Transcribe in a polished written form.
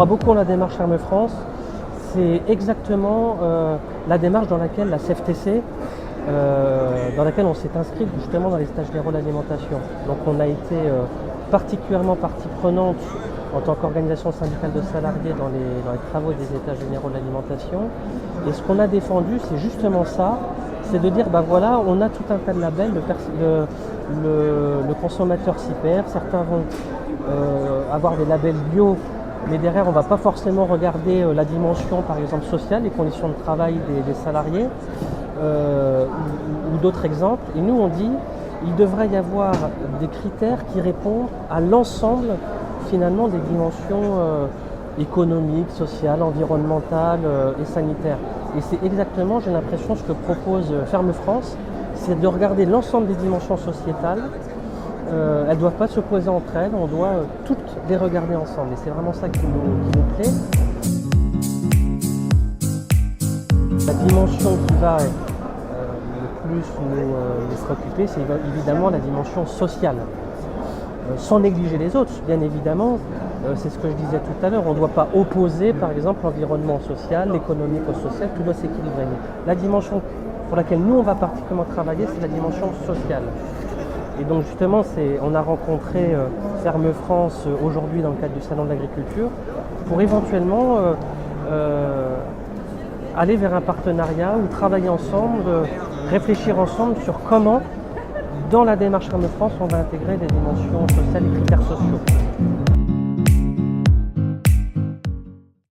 crois beaucoup en la démarche Ferme France. C'est exactement la démarche dans laquelle la CFTC, dans laquelle on s'est inscrit justement dans les stages généraux d'alimentation. Donc on a été particulièrement partie prenante en tant qu'organisation syndicale de salariés dans les travaux des états généraux de l'alimentation. Et ce qu'on a défendu, c'est justement ça, c'est de dire, bah voilà, on a tout un tas de labels, le consommateur s'y perd, certains vont avoir des labels bio, mais derrière on ne va pas forcément regarder la dimension par exemple sociale, les conditions de travail des salariés, ou d'autres exemples. Et nous on dit, il devrait y avoir des critères qui répondent à l'ensemble finalement des dimensions économiques, sociales, environnementales et sanitaires. Et c'est exactement, j'ai l'impression, ce que propose Ferme France, c'est de regarder l'ensemble des dimensions sociétales. Elles ne doivent pas s'opposer entre elles, on doit toutes les regarder ensemble. Et c'est vraiment ça qui nous plaît. La dimension qui va le plus nous préoccuper, c'est évidemment la dimension sociale. Sans négliger les autres, bien évidemment, c'est ce que je disais tout à l'heure, on ne doit pas opposer par exemple l'environnement social, l'économique au social, tout doit s'équilibrer. La dimension pour laquelle nous on va particulièrement travailler, c'est la dimension sociale. Et donc justement, on a rencontré Ferme France aujourd'hui dans le cadre du Salon de l'Agriculture pour éventuellement aller vers un partenariat ou travailler ensemble, réfléchir ensemble sur comment dans la démarche Ferme France, on va intégrer des dimensions sociales et critères sociaux.